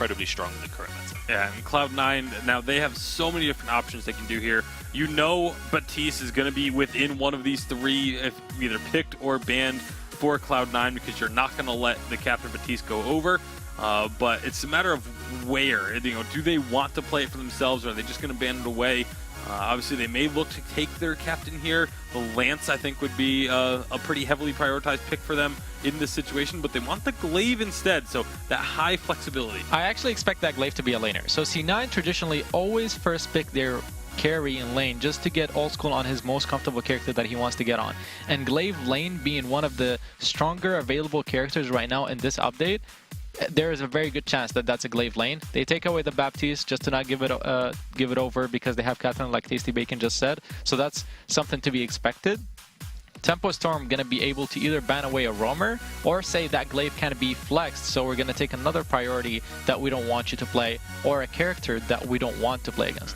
incredibly strong in the current meta. Yeah, and Cloud9, now they have so many different options they can do here. You know Batiste is going to be within one of these three, if either picked or banned for Cloud9, because you're not going to let the Captain Batiste go over. But it's a matter of where. You know, do they want to play it for themselves, or are they just going to ban it away? Obviously, they may look to take their captain here. The Lance, I think, would be a pretty heavily prioritized pick for them in this situation, but they want the Glaive instead, so that high flexibility. I actually expect that Glaive to be a laner. So C9 traditionally always first pick their carry in lane just to get old school on his most comfortable character that he wants to get on. And Glaive lane being one of the stronger available characters right now in this update, there is a very good chance that that's a Glaive lane. They take away the Baptiste just to not give it over because they have Catherine, like Tasty Bacon just said. So that's something to be expected. Tempo Storm gonna be able to either ban away a roamer or say that Glaive can be flexed, so we're gonna take another priority that we don't want you to play, or a character that we don't want to play against.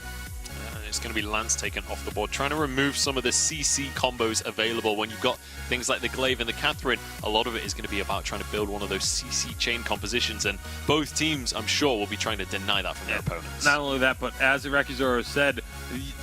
It's going to be Lance taken off the board, trying to remove some of the CC combos available. When you've got things like the Glaive and the Catherine, a lot of it is going to be about trying to build one of those CC chain compositions, and both teams, I'm sure, will be trying to deny that from their opponents. Not only that, but as Irakizoro said,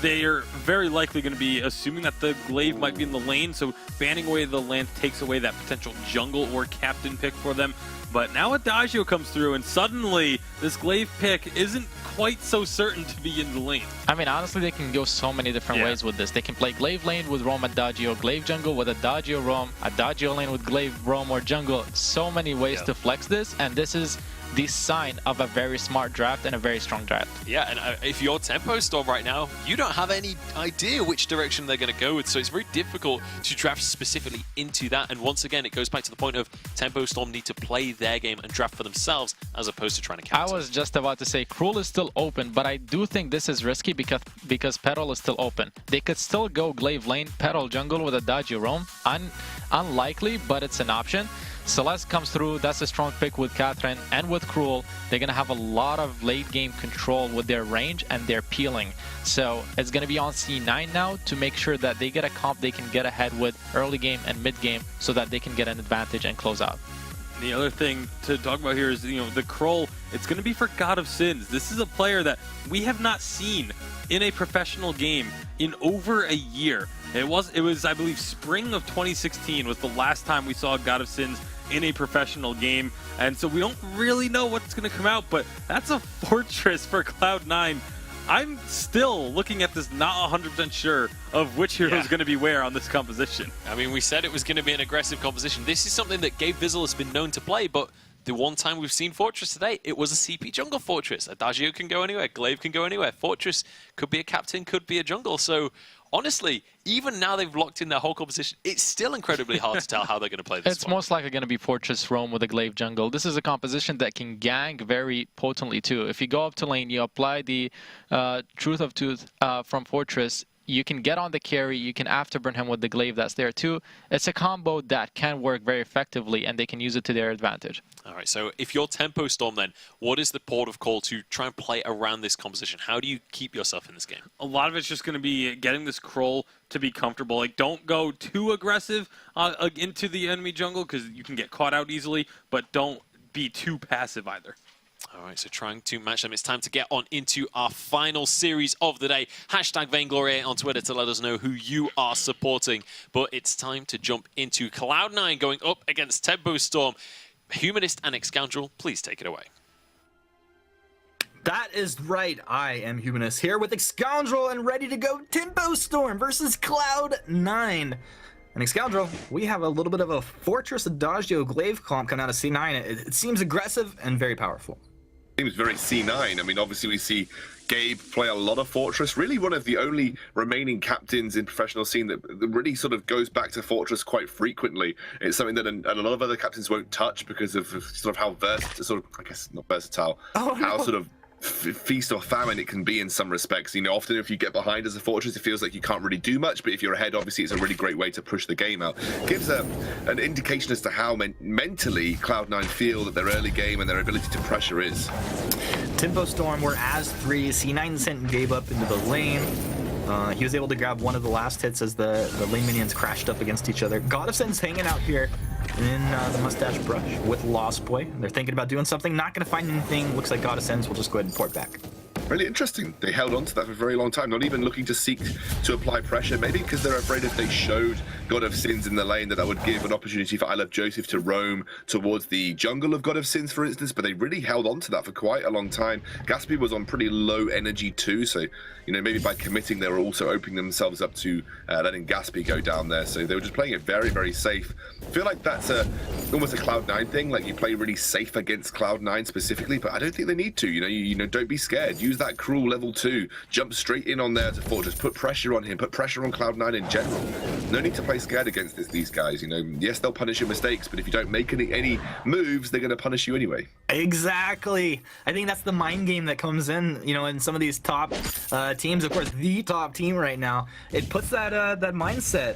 they are very likely going to be assuming that the Glaive might be in the lane, so banning away the Lance takes away that potential jungle or captain pick for them. But now Adagio comes through, and suddenly this Glaive pick isn't quite so certain to be in the lane. I mean, honestly, they can go so many different ways with this. They can play Glaive lane with Roam Adagio, Glaive jungle with Adagio Roam, Adagio lane with Glaive Roam or jungle. So many ways to flex this, and this is the sign of a very smart draft and a very strong draft. Yeah, and if you're Tempo Storm right now, you don't have any idea which direction they're going to go with, so it's very difficult to draft specifically into that. And once again, it goes back to the point of Tempo Storm need to play their game and draft for themselves as opposed to trying to counter. I was just about to say Cruel is still open, but I do think this is risky because Petal is still open. They could still go Glaive lane, Petal jungle with Adagio Roam. Unlikely, but it's an option. Celeste comes through, that's a strong pick with Catherine and with Cruel. They're going to have a lot of late game control with their range and their peeling. So it's going to be on C9 now to make sure that they get a comp they can get ahead with early game and mid game so that they can get an advantage and close out. The other thing to talk about here is, the Kroll, it's going to be for God of Sins. This is a player that we have not seen in a professional game in over a year. It was, I believe, spring of 2016 was the last time we saw God of Sins in a professional game, and so we don't really know what's going to come out, but that's a fortress for Cloud9. I'm still looking at this, not 100% sure of which hero is going to be where on this composition. I mean, we said it was going to be an aggressive composition. This is something that Gabe Vizzle has been known to play, but the one time we've seen Fortress today, it was a CP jungle Fortress. Adagio can go anywhere, Glaive can go anywhere. Fortress could be a captain, could be a jungle. So honestly, even now they've locked in their whole composition, it's still incredibly hard to tell how they're going to play this. It's most likely going to be Fortress Roam with a Glaive jungle. This is a composition that can gank very potently too. If you go up to lane, you apply the Truth of Tooth from Fortress, you can get on the carry, you can afterburn him with the Glaive that's there too. It's a combo that can work very effectively, and they can use it to their advantage. All right, so if you're Tempo Storm then, what is the port of call to try and play around this composition? How do you keep yourself in this game? A lot of it's just going to be getting this Kroll to be comfortable. Like, don't go too aggressive into the enemy jungle because you can get caught out easily, but don't be too passive either. All right, so trying to match them. It's time to get on into our final series of the day. Hashtag Vainglory on Twitter to let us know who you are supporting. But it's time to jump into Cloud9 going up against Tempo Storm. Humanist and Excoundrel, please take it away. That is right. I am Humanist here with Excoundrel and ready to go Tempo Storm versus Cloud9. And Excoundrel, we have a little bit of a Fortress Adagio Glaive comp coming out of C9. It seems aggressive and very powerful. Seems very C9. I mean, obviously we see Gabe play a lot of Fortress, really one of the only remaining captains in professional scene that really sort of goes back to Fortress quite frequently. It's something that a lot of other captains won't touch because of sort of how versatile, sort of, I guess not versatile, how sort of feast or famine it can be in some respects. Often if you get behind as a Fortress, it feels like you can't really do much, but if you're ahead, obviously it's a really great way to push the game out. Gives an indication as to how mentally Cloud9 feel that their early game and their ability to pressure is. Tempo Storm were as 3. C9 sent Gabe up into the lane. He was able to grab one of the last hits as the lane minions crashed up against each other. God of Sin's hanging out here in the mustache brush with Lost Boy. They're thinking about doing something, not going to find anything. Looks like God of Sins will just go ahead and port back. Really interesting. They held on to that for a very long time, not even looking to seek to apply pressure, maybe because they're afraid if they showed God of Sins in the lane that would give an opportunity for I Love Joseph to roam towards the jungle of God of Sins, for instance, but they really held on to that for quite a long time. Gatsby was on pretty low energy too, so maybe by committing they were also opening themselves up to letting Gatsby go down there, so they were just playing it very, very safe. I feel like that's almost a Cloud9 thing, like you play really safe against Cloud9 specifically, but I don't think they need to. You know, don't be scared. Use that cruel level 2, jump straight in on there to Fortress, put pressure on him, put pressure on Cloud9 in general. No need to play scared against these guys. Yes, they'll punish your mistakes, but if you don't make any moves, they're going to punish you anyway. Exactly. I think that's the mind game that comes in, in some of these top teams. Of course, the top team right now, it puts that mindset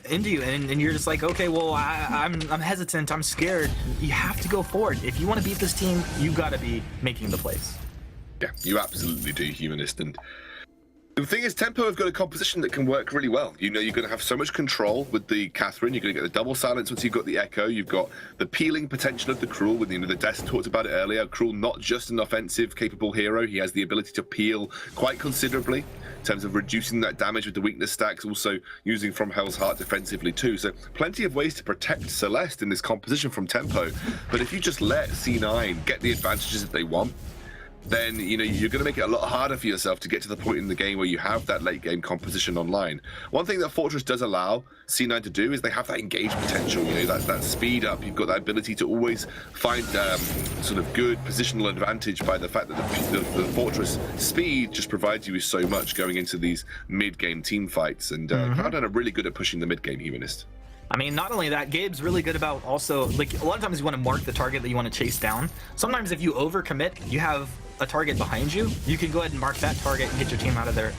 into you, and you're just like, okay, well, I'm hesitant, I'm scared. You have to go forward. If you want to beat this team, you got to be making the plays. Yeah, you absolutely do, Humanist. And the thing is, Tempo have got a composition that can work really well. You're going to have so much control with the Catherine. You're going to get the double silence once you've got the Echo. You've got the peeling potential of the Cruel. With the Desk talked about it earlier. Cruel, not just an offensive capable hero. He has the ability to peel quite considerably in terms of reducing that damage with the weakness stacks. Also using From Hell's Heart defensively too. So plenty of ways to protect Celeste in this composition from Tempo. But if you just let C9 get the advantages that they want, then you're going to make it a lot harder for yourself to get to the point in the game where you have that late game composition online. One thing that Fortress does allow C9 to do is they have that engage potential, that speed up. You've got that ability to always find sort of good positional advantage by the fact that the Fortress speed just provides you with so much going into these mid-game team fights, and Cloud9 are really good at pushing the mid-game, Humanist. I mean, not only that, Gabe's really good about also, like, a lot of times you want to mark the target that you want to chase down. Sometimes if you overcommit, you have a target behind you, you can go ahead and mark that target and get your team out of there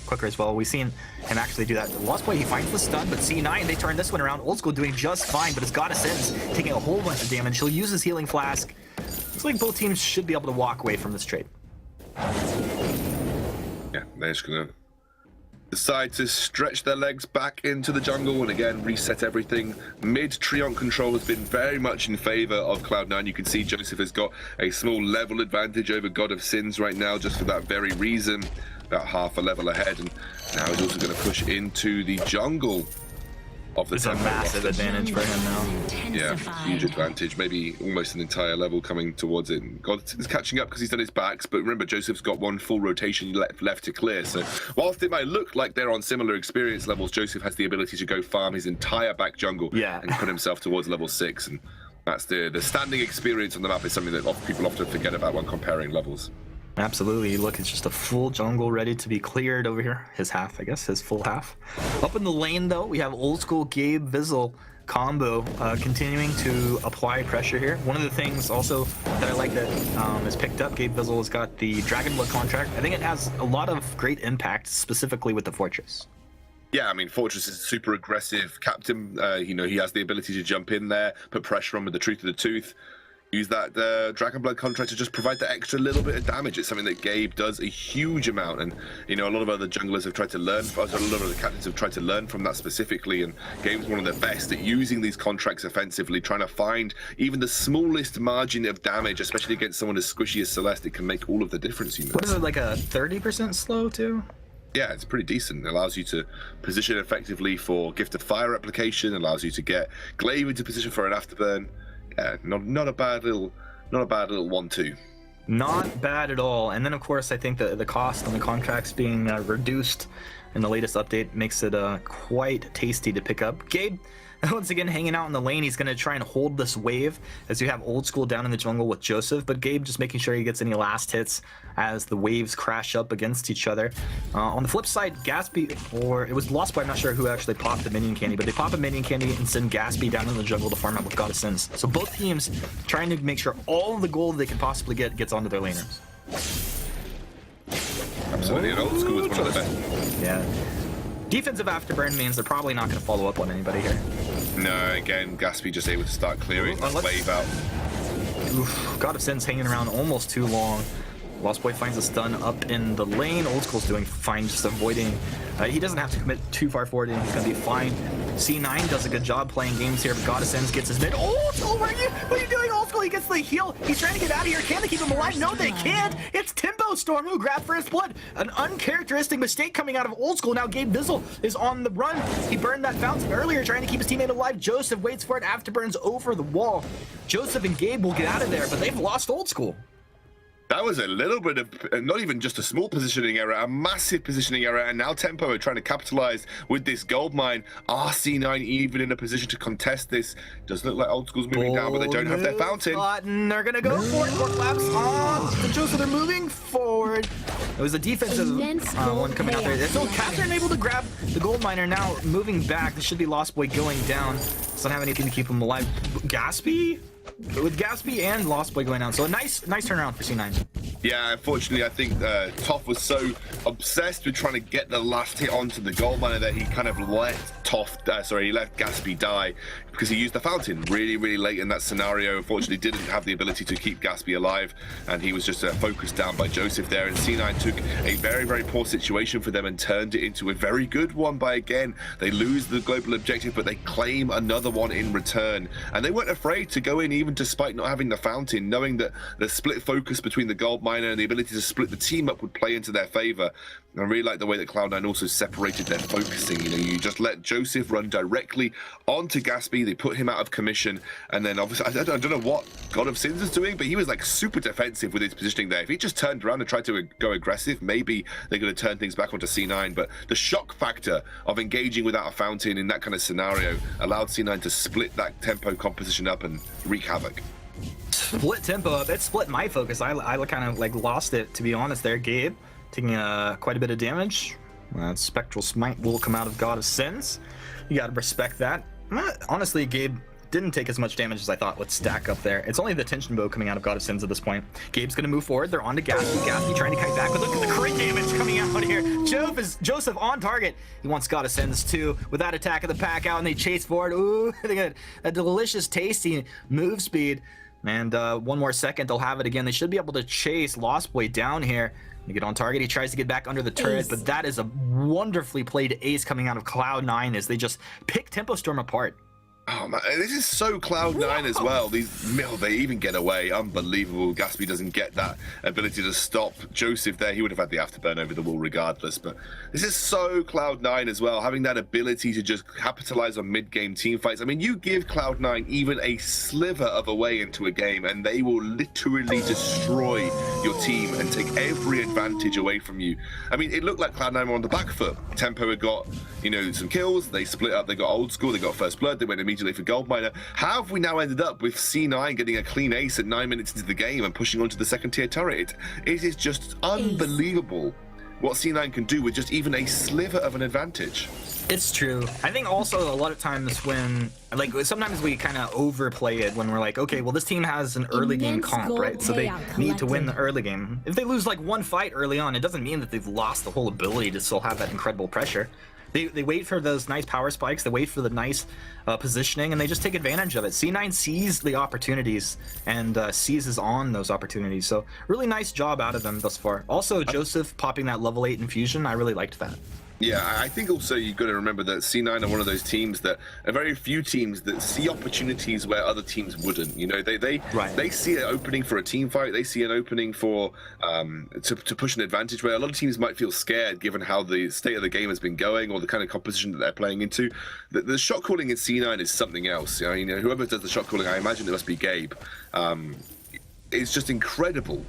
quicker as well. We've seen him actually do that. Lost Boy, he finds the stun, but C9, they turn this one around. Old School doing just fine, but it's God of Sins taking a whole bunch of damage. He'll use his healing flask. Looks like both teams should be able to walk away from this trade. Yeah, they're just going to decide to stretch their legs back into the jungle and again reset everything. Mid Treant control has been very much in favor of Cloud9. You can see Joseph has got a small level advantage over God of Sins right now, just for that very reason. About half a level ahead, and now he's also going to push into the jungle of the Tempo. It's a massive advantage for him now. Yeah, huge advantage. Maybe almost an entire level coming towards it. God is catching up because he's done his backs, but remember, Joseph's got one full rotation left to clear. So whilst it might look like they're on similar experience levels, Joseph has the ability to go farm his entire back jungle and put himself towards level 6. And that's the standing experience on the map is something that people often forget about when comparing levels. Absolutely. Look, it's just a full jungle ready to be cleared over here. His half, I guess, his full half. Up in the lane, though, we have Old School Gabe Vizzle combo continuing to apply pressure here. One of the things also that I like that is picked up, Gabe Vizzle has got the Dragon Blood contract. I think it has a lot of great impact, specifically with the Fortress. Yeah, I mean, Fortress is a super aggressive captain. He has the ability to jump in there, put pressure on with the Truth of the Tooth. Use that Dragon Blood contract to just provide that extra little bit of damage. It's something that Gabe does a huge amount, and a lot of other junglers have tried to learn. A lot of other captains have tried to learn from that specifically, and Gabe's one of the best at using these contracts offensively, trying to find even the smallest margin of damage, especially against someone as squishy as Celeste. It can make all of the difference. What is it, like a 30% slow too? Yeah, it's pretty decent. It allows you to position effectively for Gift of Fire application. Allows you to get Glaive into position for an afterburn. Yeah, not a bad little 1-2. Not bad at all. And then of course I think the cost on the contracts being reduced in the latest update makes it quite tasty to pick up. Gabe, once again hanging out in the lane, he's going to try and hold this wave as you have Old School down in the jungle with Joseph, but Gabe just making sure he gets any last hits as the waves crash up against each other. On the flip side, Gatsby, or it was Lost Boy, I'm not sure who actually popped the minion candy, but they pop a minion candy and send Gatsby down in the jungle to farm out with God of Sins. So both teams trying to make sure all of the gold they can possibly get gets onto their laners. Absolutely, and Old School is one of the best. Yeah. Defensive afterburn means they're probably not going to follow up on anybody here. No, again, Gatsby just able to start clearing the wave out. Oof, God of Sins hanging around almost too long. Lost Boy finds a stun up in the lane. Old School's doing fine, just avoiding. He doesn't have to commit too far forward, and he's going to be fine. C9 does a good job playing games here, but Goddessens gets his mid. Old School, what are you doing, Old School? He gets the heal. He's trying to get out of here. Can they keep him alive? No, they can't. It's Timbo Storm who grabbed first blood. An uncharacteristic mistake coming out of Old School. Now Gabe Vizzle is on the run. He burned that fountain earlier, trying to keep his teammate alive. Joseph waits for it. Afterburns over the wall. Joseph and Gabe will get out of there, but they've lost Old School. That was a little bit of, not even just a small positioning error, a massive positioning error, and now Tempo are trying to capitalize with this gold mine. Are C9 even in a position to contest this? Does look like Old School's moving down, but they don't have their fountain. Button. They're gonna go for it. 4 claps on the Joseph. They're moving forward. It was a defensive one coming out there. So Catherine able to grab the gold miner, now moving back. This should be Lost Boy going down. Doesn't have anything to keep him alive. Gaspy? With Gaspy and Lost Boy going down. So a nice turnaround for C9. Yeah, unfortunately, I think Toph was so obsessed with trying to get the last hit onto the gold miner that he kind of let he let Gaspy die because he used the fountain really late in that scenario. Unfortunately, didn't have the ability to keep Gaspy alive, and he was just focused down by Joseph there. And C9 took a very poor situation for them and turned it into a very good one by, again, they lose the global objective, but they claim another one in return. And they weren't afraid to go in even despite not having the fountain, knowing that the split focus between the gold miner and the ability to split the team up would play into their favor. And I really like the way that Cloud9 also separated their focusing. You know, you just let Joseph run directly onto Gaspy, they put him out of commission, and then obviously, I don't know what God of Sins is doing, but he was like super defensive with his positioning there. If he just turned around and tried to go aggressive, maybe they're going to turn things back onto C9, but the shock factor of engaging without a fountain in that kind of scenario allowed C9 to split that tempo composition up and wreak havoc. Split tempo up. It split my focus. I kind of like lost it, to be honest there. Gabe taking quite a bit of damage. Spectral Smite will come out of God of Sins. You gotta respect that. Honestly, Gabe didn't take as much damage as I thought would stack up there. It's only the tension bow coming out of God of Sins at this point. Gabe's gonna move forward. They're on to Gaspy. Gaspy trying to kite back, but look at the crit damage coming out here. Joseph on target. He wants God of Sins too. With that attack of the pack out, and they chase forward. Ooh, they got a delicious, tasty move speed. And one more second, they'll have it again. They should be able to chase Lost Boy down here. You get on target. He tries to get back under the turret, but that is a wonderfully played ace coming out of Cloud9 as they just pick Tempo Storm apart. Oh man, this is so Cloud9 as well. They even get away. Unbelievable. Gaspy doesn't get that ability to stop Joseph there. He would have had the afterburn over the wall regardless, but this is so Cloud9 as well, having that ability to just capitalize on mid-game team fights. I mean, you give Cloud9 even a sliver of a way into a game and they will literally destroy your team and take every advantage away from you. I mean, it looked like Cloud9 were on the back foot. Tempo had got, some kills. They split up. They got Old School. They got First Blood. They went immediately for gold miner. How have we now ended up with C9 getting a clean ace at 9 minutes into the game and pushing onto the second tier turret? It is just unbelievable what C9 can do with just even a sliver of an advantage. It's true. I think also a lot of times when, sometimes we kind of overplay it when we're like, okay, well, this team has an early game comp, right? So they need to win the early game. If they lose like one fight early on, it doesn't mean that they've lost the whole ability to still have that incredible pressure. They wait for those nice power spikes, they wait for the nice positioning, and they just take advantage of it. C9 sees the opportunities and seizes on those opportunities. So really nice job out of them thus far. Also, Joseph popping that level 8 infusion, I really liked that. Yeah, I think also you've got to remember that C9 are one of those teams that are very few teams that see opportunities where other teams wouldn't. They see an opening for a team fight. They see an opening for to push an advantage where a lot of teams might feel scared given how the state of the game has been going or the kind of composition that they're playing into. The shot calling in C9 is something else. Whoever does the shot calling, I imagine it must be Gabe. It's just incredible.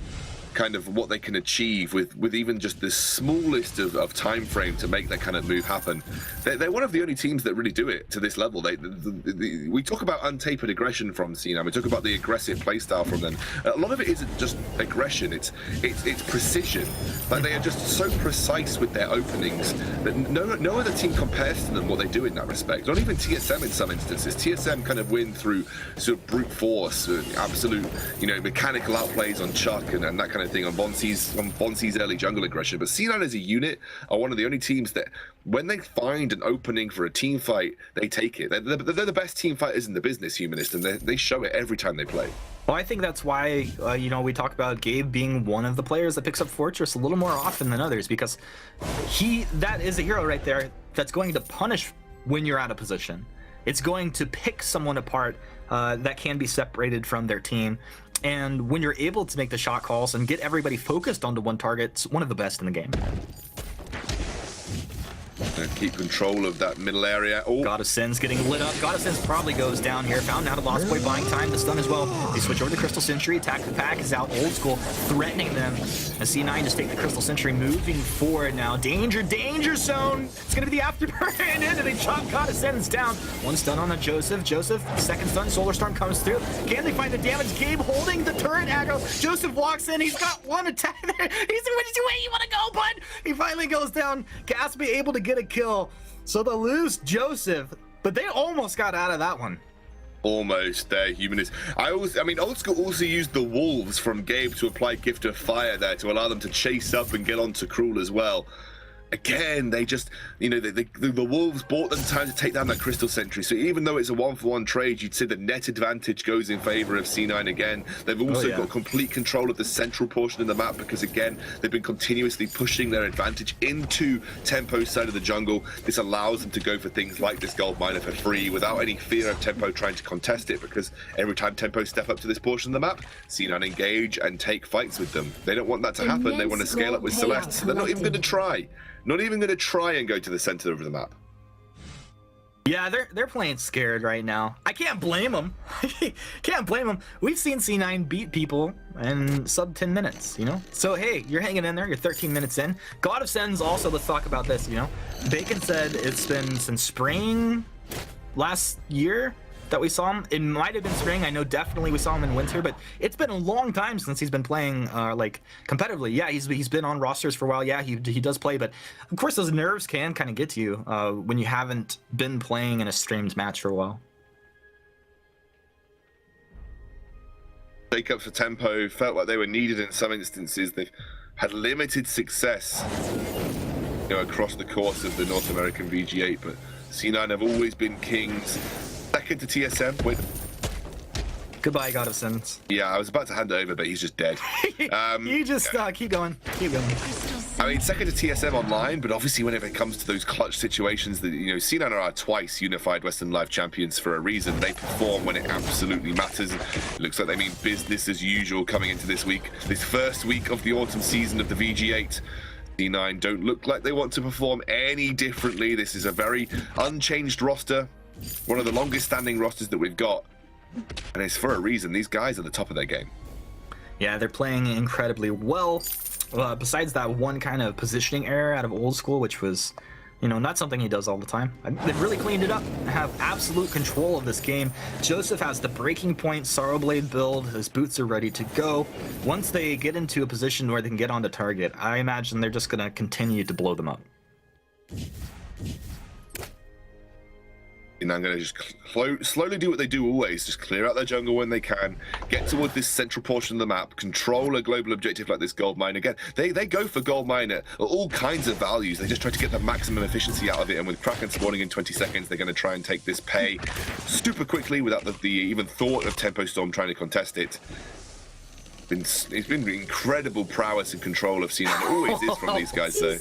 Kind of what they can achieve with even just the smallest of time frame to make that kind of move happen. They're one of the only teams that really do it to this level. We talk about untapered aggression from C9. We talk about the aggressive playstyle from them. A lot of it isn't just aggression. It's precision. Like they are just so precise with their openings that no other team compares to them what they do in that respect. Not even TSM in some instances. TSM kind of win through sort of brute force, absolute mechanical outplays on Chuck and that kind of thing on Bonsi's early jungle aggression. But C9 as a unit are one of the only teams that when they find an opening for a team fight, they take it. They're the best team fighters in the business, Humanist, and they show it every time they play. Well, I think that's why, we talk about Gabe being one of the players that picks up Fortress a little more often than others, because that is a hero right there that's going to punish when you're out of position. It's going to pick someone apart that can be separated from their team. And when you're able to make the shot calls and get everybody focused onto one target, it's one of the best in the game. Keep control of that middle area. Oh, God of Sins getting lit up. God of Sins probably goes down here. Found out a Lost Boy buying time. The stun as well. They switch over to Crystal Sentry. Attack the Pack is out. Old School threatening them. As C9 just take the Crystal Sentry, moving forward now. Danger, danger zone. It's going to be the afterburn. And they chop God of Sins down. One stun on the Joseph. Joseph, second stun. Solar Storm comes through. Can they find the damage? Gabe holding the turret aggro. Joseph walks in. He's got one attack there. He's where you want to go, bud? He finally goes down. Gatsby able to get a kill. So they lose Joseph, but they almost got out of that one. Almost there, Humanist. I mean, Old School also used the Wolves from Gabe to apply Gift of Fire there to allow them to chase up and get onto Cruel as well. Again, they just, you know, the Wolves bought them time to take down that Crystal Sentry. So even though it's a 1-for-1 trade, you'd say the net advantage goes in favor of C9 again. They've also got complete control of the central portion of the map because, again, they've been continuously pushing their advantage into Tempo's side of the jungle. This allows them to go for things like this gold miner for free without any fear of Tempo trying to contest it, because every time Tempo step up to this portion of the map, C9 engage and take fights with them. They don't want that to happen. They want to scale up with Celeste, so they're not even going to try. Not even going to try and go to the center of the map. Yeah, they're playing scared right now. I can't blame them. Can't blame them. We've seen C9 beat people in sub 10 minutes, you know? So, hey, you're hanging in there. You're 13 minutes in. God of Sins also, let's talk about this, you know? Bacon said it's been since spring last year that we saw him. It might have been spring. I know definitely we saw him in winter, but it's been a long time since he's been playing like competitively. Yeah, he's been on rosters for a while. Yeah, he does play, but of course those nerves can kind of get to you when you haven't been playing in a streamed match for a while. Take up for Tempo felt like they were needed in some instances. They've had limited success, you know, across the course of the North American VG8, but C9 have always been kings. Second to TSM. Wait. Goodbye, God of Sins. Yeah, I was about to hand it over, but he's just dead. You just keep going. Keep going. I mean, second to TSM online, but obviously whenever it comes to those clutch situations, that, you know, C9 are twice unified Western Live champions for a reason. They perform when it absolutely matters. It looks like they mean business as usual coming into this week. This first week of the autumn season of the VG8. C9 don't look like they want to perform any differently. This is a very unchanged roster. One of the longest standing rosters that we've got, and it's for a reason. These guys are the top of their game. Yeah, they're playing incredibly well. Besides that one kind of positioning error out of Old School, which was, you know, not something he does all the time. They've really cleaned it up and have absolute control of this game. Joseph has the breaking point Sorrowblade build. His boots are ready to go. Once they get into a position where they can get onto target, I imagine they're just going to continue to blow them up. And I'm going to just slowly do what they do always, just clear out their jungle when they can, get towards this central portion of the map, control a global objective like this gold mine. Again, they go for gold mine at all kinds of values. They just try to get the maximum efficiency out of it, and with Kraken spawning in 20 seconds, they're going to try and take this pay super quickly without the even thought of Tempo Storm trying to contest it. It's been incredible prowess and control of C9. It always is from these guys, though.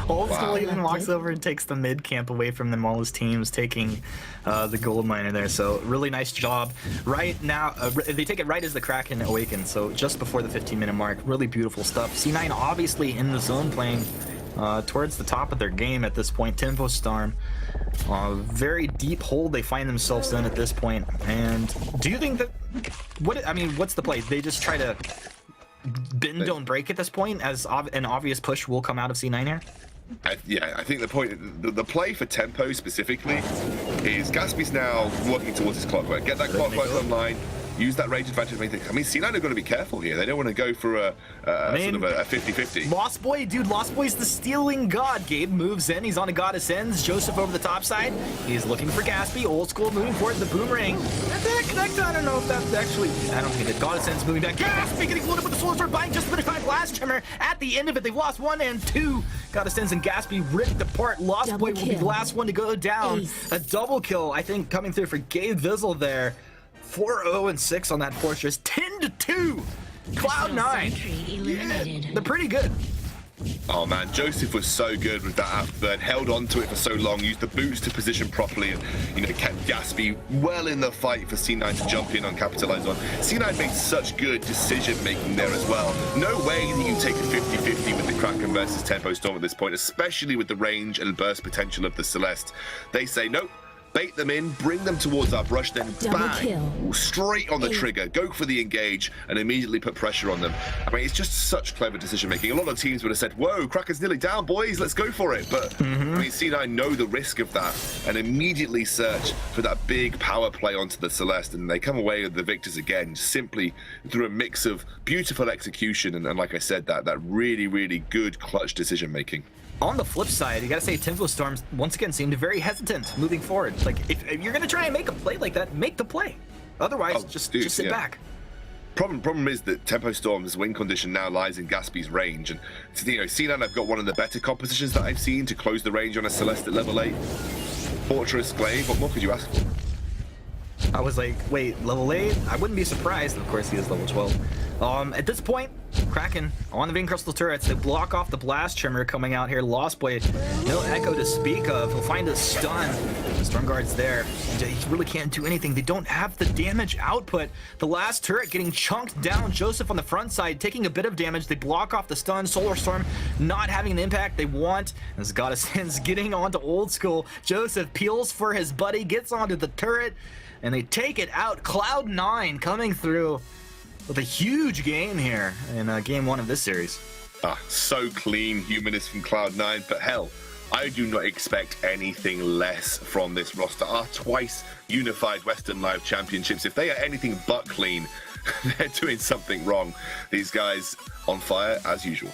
Old School even walks over and takes the mid camp away from them. All his teams taking the gold miner there. So really nice job. Right now, they take it right as the Kraken awakens. So just before the 15-minute mark. Really beautiful stuff. C9 obviously in the zone playing towards the top of their game at this point. Tempo Storm. Very deep hole they find themselves in at this point. And do you think that what's the play? They just try to bend, don't break at this point, as an obvious push will come out of C9 here? Yeah, I think the play for Tempo specifically is Gatsby's now working towards his clockwork. Get that clockwork online. Use that range advantage. I mean, C9 are going to be careful here. They don't want to go for a sort of a 50-50. Lost Boy, dude, Lost Boy's the stealing god. Gabe moves in. He's on a God of Sins. Joseph over the top side. He's looking for Gatsby. Old School moving forward. The boomerang. I don't know if that's actually... I don't think it. God of Sins moving back. Gatsby getting loaded with the Soul Sword, buying just a bit of time. Blast Trimmer at the end of it. They've lost 1 and 2. God of Sins and Gatsby ripped apart. Lost Boy will be the last one to go down. Ace. A double kill, I think, coming through for Gabe Vizzle there. 4-0-6 on that Fortress. 10-2. Cloud9. Yeah, they're pretty good. Oh man, Joseph was so good with that afterburn, held on to it for so long, used the boots to position properly, and kept Gatsby well in the fight for C9 to jump in and capitalize on. C9 made such good decision making there as well. No way that you can take a 50-50 with the Kraken versus Tempo Storm at this point, especially with the range and burst potential of the Celeste. They say nope. Bait them in, bring them towards our brush, then bang, straight on the trigger, go for the engage, and immediately put pressure on them. I mean, it's just such clever decision making. A lot of teams would have said, whoa, Kraken's nearly down, boys, let's go for it. But, I mean, C9 know the risk of that and immediately search for that big power play onto the Celeste, and they come away with the victors again, simply through a mix of beautiful execution and like I said, that really, really good clutch decision making. On the flip side, you gotta say Tempo Storm once again seemed very hesitant moving forward. Like, if you're gonna try and make a play like that, make the play. Otherwise, just sit back. Problem is that Tempo Storm's win condition now lies in Gatsby's range, and C9 have got one of the better compositions that I've seen to close the range on a Celeste at level 8. Fortress, Glaive, what more could you ask for? I was like, wait, level 8? I wouldn't be surprised. Of course, he is level 12. At this point, Kraken on the Vein Crystal turrets. They block off the blast trimmer coming out here. Lost Boy, no echo to speak of. He'll find a stun. The Storm Guard's there. He really can't do anything. They don't have the damage output. The last turret getting chunked down. Joseph on the front side taking a bit of damage. They block off the stun. Solar Storm not having the impact they want. As Goddess Hands getting onto Old School. Joseph peels for his buddy, gets onto the turret, and they take it out. Cloud9 coming through with a huge game here in game 1 of this series. So clean, Humanist from Cloud9, but hell, I do not expect anything less from this roster. Our twice unified Western Live Championships, if they are anything but clean, they're doing something wrong. These guys on fire as usual.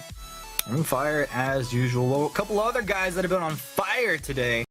On fire as usual. Well, a couple other guys that have been on fire today.